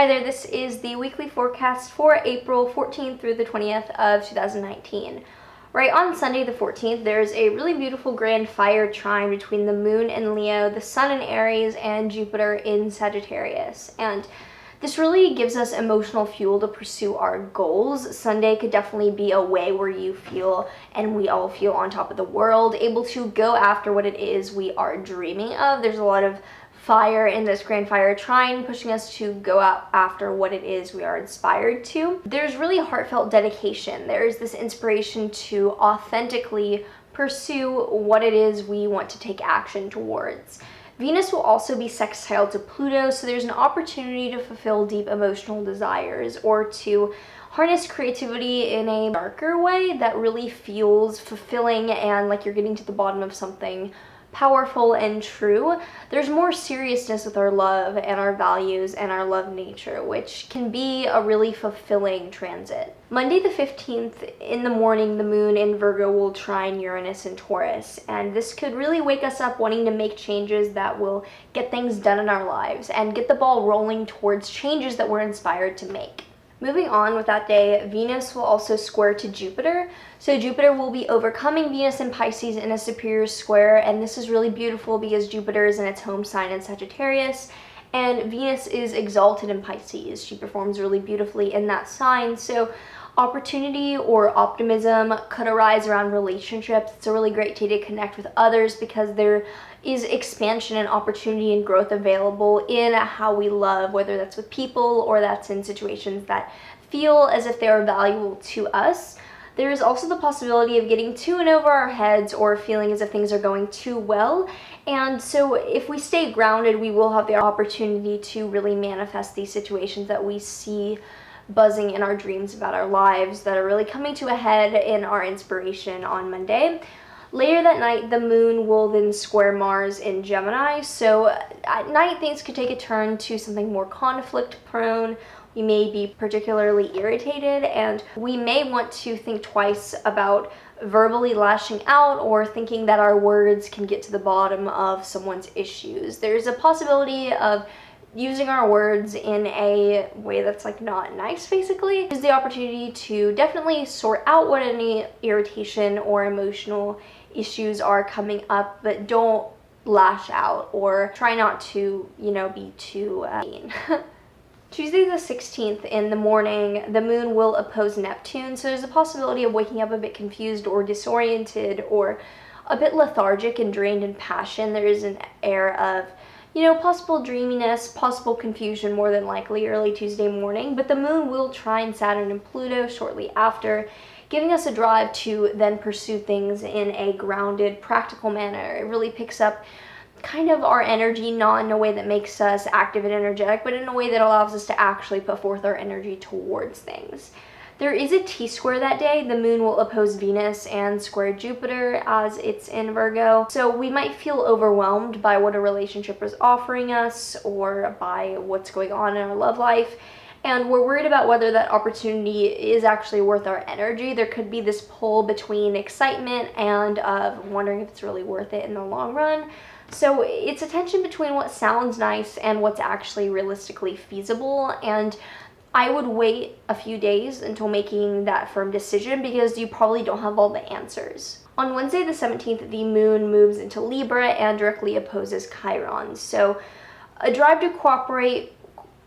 Hi there, this is the weekly forecast for April 14th through the 20th of 2019. Right on Sunday the 14th, there's a really beautiful grand fire trine between the moon in Leo, the sun in Aries, and Jupiter in Sagittarius. And this really gives us emotional fuel to pursue our goals. Sunday could definitely be a way where you feel, and we all feel, on top of the world, able to go after what it is we are dreaming of. There's a lot of fire in this grand fire trine, pushing us to go out after what it is we are inspired to. There's really heartfelt dedication. There's this inspiration to authentically pursue what it is we want to take action towards. Venus will also be sextile to Pluto, so there's an opportunity to fulfill deep emotional desires or to harness creativity in a darker way that really feels fulfilling and like you're getting to the bottom of something powerful and true. There's more seriousness with our love and our values and our love nature, which can be a really fulfilling transit. Monday the 15th in the morning, the moon in Virgo will trine Uranus in Taurus, and this could really wake us up wanting to make changes that will get things done in our lives and get the ball rolling towards changes that we're inspired to make. Moving on with that day, Venus will also square to Jupiter. So Jupiter will be overcoming Venus in Pisces in a superior square, and this is really beautiful because Jupiter is in its home sign in Sagittarius, and Venus is exalted in Pisces. She performs really beautifully in that sign. So opportunity or optimism could arise around relationships. It's a really great day to connect with others because there is expansion and opportunity and growth available in how we love, whether that's with people or that's in situations that feel as if they are valuable to us. There is also the possibility of getting too in over our heads or feeling as if things are going too well. And so if we stay grounded, we will have the opportunity to really manifest these situations that we see buzzing in our dreams about our lives that are really coming to a head in our inspiration on Monday. Later that night, the moon will then square Mars in Gemini. So at night, things could take a turn to something more conflict prone. We may be particularly irritated, and we may want to think twice about verbally lashing out or thinking that our words can get to the bottom of someone's issues. There's a possibility of using our words in a way that's like not nice, basically. Is the opportunity to definitely sort out what any irritation or emotional issues are coming up, but don't lash out or try not to, be too mean. Tuesday the 16th in the morning, the moon will oppose Neptune, so there's a possibility of waking up a bit confused or disoriented or a bit lethargic and drained in passion. There is an air of possible dreaminess, possible confusion more than likely early Tuesday morning, but the moon will trine Saturn and Pluto shortly after, giving us a drive to then pursue things in a grounded, practical manner. It really picks up kind of our energy, not in a way that makes us active and energetic, but in a way that allows us to actually put forth our energy towards things. There is a T-square that day. The moon will oppose Venus and square Jupiter as it's in Virgo. So we might feel overwhelmed by what a relationship is offering us or by what's going on in our love life. And we're worried about whether that opportunity is actually worth our energy. There could be this pull between excitement and of wondering if it's really worth it in the long run. So it's a tension between what sounds nice and what's actually realistically feasible. And I would wait a few days until making that firm decision because you probably don't have all the answers. On Wednesday the 17th, the moon moves into Libra and directly opposes Chiron. So a drive to cooperate.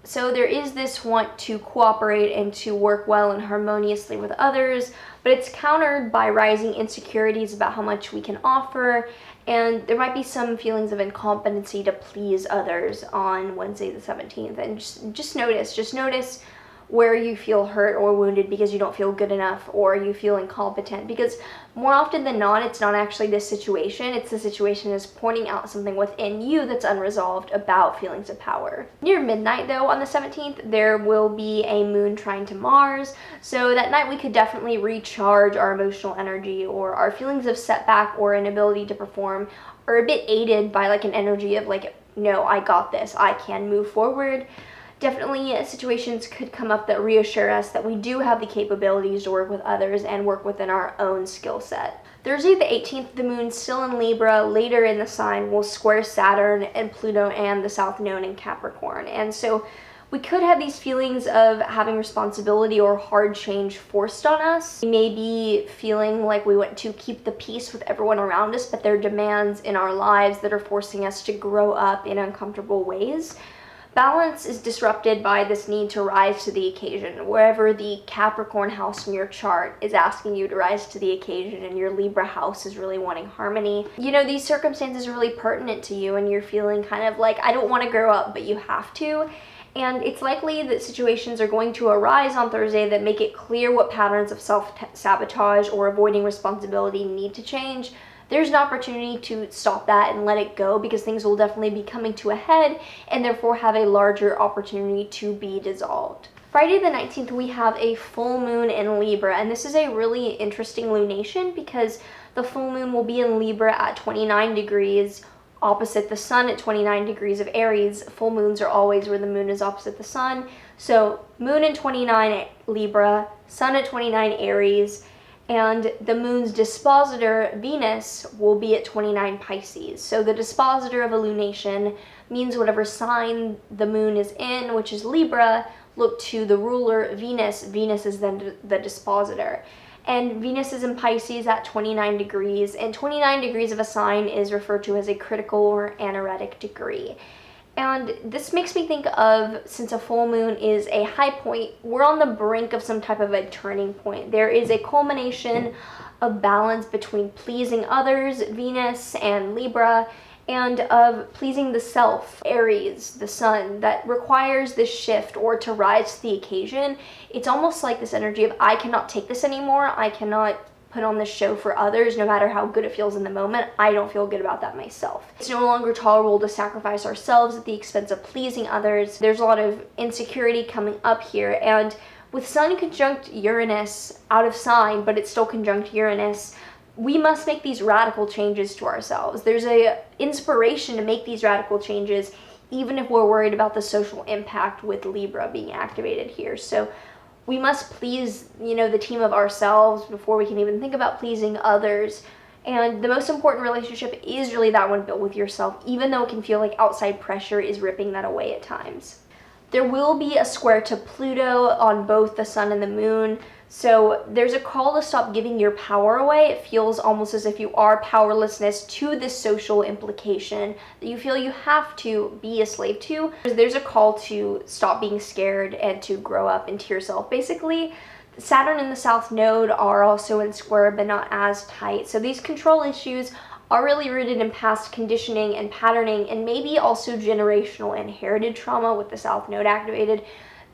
So there is this want to cooperate and to work well and harmoniously with others, but it's countered by rising insecurities about how much we can offer, and there might be some feelings of incompetency to please others on Wednesday the 17th. And just notice where you feel hurt or wounded because you don't feel good enough or you feel incompetent, because more often than not, it's not actually this situation. It's the situation is pointing out something within you that's unresolved about feelings of power. Near midnight though, on the 17th, there will be a moon trine to Mars. So that night we could definitely recharge our emotional energy, or our feelings of setback or inability to perform are a bit aided by like an energy of like, no, I got this, I can move forward. Definitely situations could come up that reassure us that we do have the capabilities to work with others and work within our own skill set. Thursday the 18th, the moon still in Libra, later in the sign, will square Saturn and Pluto and the South Node in Capricorn. And so we could have these feelings of having responsibility or hard change forced on us. We may be feeling like we want to keep the peace with everyone around us, but there are demands in our lives that are forcing us to grow up in uncomfortable ways. Balance is disrupted by this need to rise to the occasion. Wherever the Capricorn house in your chart is asking you to rise to the occasion and your Libra house is really wanting harmony, you know, these circumstances are really pertinent to you and you're feeling kind of like, I don't want to grow up, but you have to. And it's likely that situations are going to arise on Thursday that make it clear what patterns of self-sabotage or avoiding responsibility need to change. There's an opportunity to stop that and let it go, because things will definitely be coming to a head and therefore have a larger opportunity to be dissolved. Friday the 19th, we have a full moon in Libra, and this is a really interesting lunation because the full moon will be in Libra at 29 degrees opposite the sun at 29 degrees of Aries. Full moons are always where the moon is opposite the sun. So moon in 29 Libra, sun at 29 Aries, and the moon's dispositor, Venus, will be at 29 Pisces. So the dispositor of a lunation means whatever sign the moon is in, which is Libra, look to the ruler, Venus. Venus is then the dispositor. And Venus is in Pisces at 29 degrees, and 29 degrees of a sign is referred to as a critical or anaretic degree. And this makes me think of, since a full moon is a high point, we're on the brink of some type of a turning point. There is a culmination of balance between pleasing others, Venus and Libra, and of pleasing the self, Aries, the sun, that requires this shift or to rise to the occasion. It's almost like this energy of, I cannot take this anymore. I cannot put on this show for others, no matter how good it feels in the moment. I don't feel good about that myself. It's no longer tolerable to sacrifice ourselves at the expense of pleasing others. There's a lot of insecurity coming up here, and with Sun conjunct Uranus out of sign, but it's still conjunct Uranus, we must make these radical changes to ourselves. There's a inspiration to make these radical changes, even if we're worried about the social impact with Libra being activated here. So we must please, you know, the team of ourselves before we can even think about pleasing others. And the most important relationship is really that one built with yourself, even though it can feel like outside pressure is ripping that away at times. There will be a square to Pluto on both the sun and the moon. So there's a call to stop giving your power away. It feels almost as if you are powerlessness to this social implication that you feel you have to be a slave to. There's a call to stop being scared and to grow up into yourself. Basically, Saturn and the South Node are also in square, but not as tight. So these control issues are really rooted in past conditioning and patterning, and maybe also generational inherited trauma with the South Node activated.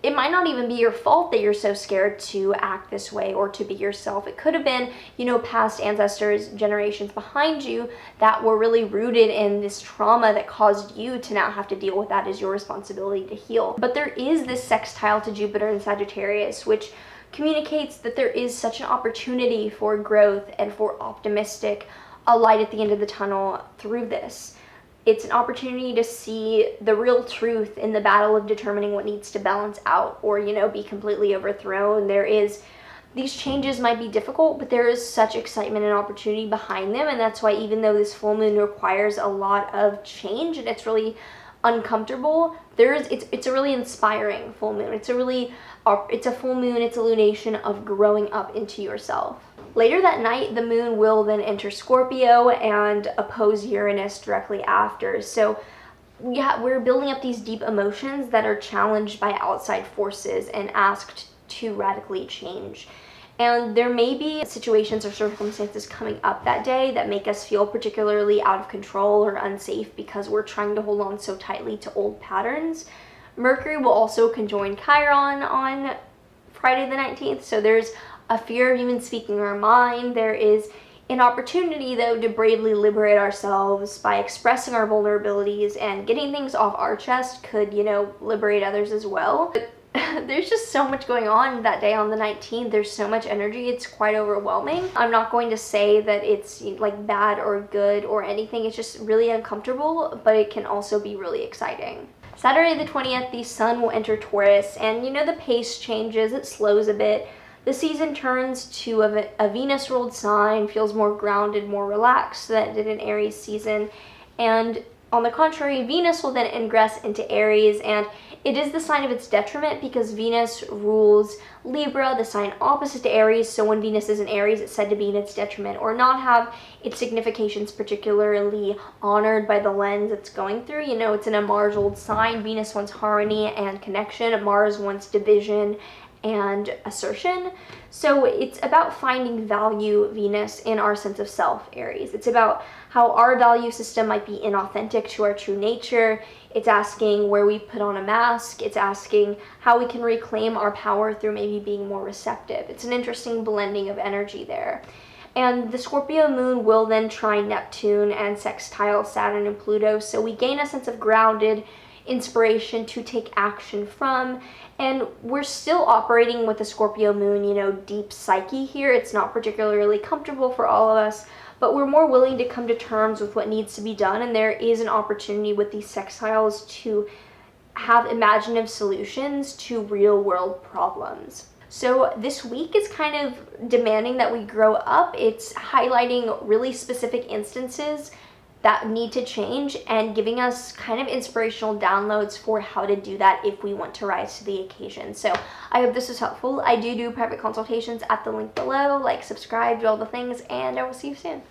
It might not even be your fault that you're so scared to act this way or to be yourself. It could have been, you know, past ancestors, generations behind you that were really rooted in this trauma that caused you to now have to deal with that as your responsibility to heal. But there is this sextile to Jupiter and Sagittarius, which communicates that there is such an opportunity for growth and for optimistic, a light at the end of the tunnel through this. It's an opportunity to see the real truth in the battle of determining what needs to balance out or, you know, be completely overthrown. These changes might be difficult, but there is such excitement and opportunity behind them. And that's why, even though this full moon requires a lot of change and it's really uncomfortable, it's a really inspiring full moon. It's a full moon, it's a lunation of growing up into yourself. Later that night, the moon will then enter Scorpio and oppose Uranus directly after. So yeah, we're building up these deep emotions that are challenged by outside forces and asked to radically change. And there may be situations or circumstances coming up that day that make us feel particularly out of control or unsafe because we're trying to hold on so tightly to old patterns. Mercury will also conjoin Chiron on Friday the 19th, so there's a fear of even speaking our mind. There is an opportunity, though, to bravely liberate ourselves by expressing our vulnerabilities, and getting things off our chest could, you know, liberate others as well. But there's just so much going on that day on the 19th. There's so much energy, it's quite overwhelming. I'm not going to say that it's like bad or good or anything. It's just really uncomfortable, but it can also be really exciting. Saturday the 20th, the sun will enter Taurus, and you know, the pace changes, it slows a bit. The season turns to a Venus-ruled sign, feels more grounded, more relaxed than it did in Aries season. And on the contrary, Venus will then ingress into Aries, and it is the sign of its detriment because Venus rules Libra, the sign opposite to Aries. So when Venus is in Aries, it's said to be in its detriment or not have its significations particularly honored by the lens it's going through. You know, it's in a Mars-ruled sign. Venus wants harmony and connection. Mars wants division and assertion. So it's about finding value, Venus, in our sense of self, Aries. It's about how our value system might be inauthentic to our true nature. It's asking where we put on a mask. It's asking how we can reclaim our power through maybe being more receptive. It's an interesting blending of energy there. And the Scorpio moon will then trine Neptune and sextile Saturn and Pluto, so we gain a sense of grounded inspiration to take action from. And we're still operating with the Scorpio moon, you know, deep psyche here. It's not particularly comfortable for all of us, but we're more willing to come to terms with what needs to be done. And there is an opportunity with these sextiles to have imaginative solutions to real world problems. So this week is kind of demanding that we grow up. It's highlighting really specific instances that need to change and giving us kind of inspirational downloads for how to do that if we want to rise to the occasion. So I hope this was helpful. I do private consultations at the link below. Like, subscribe, do all the things, and I will see you soon.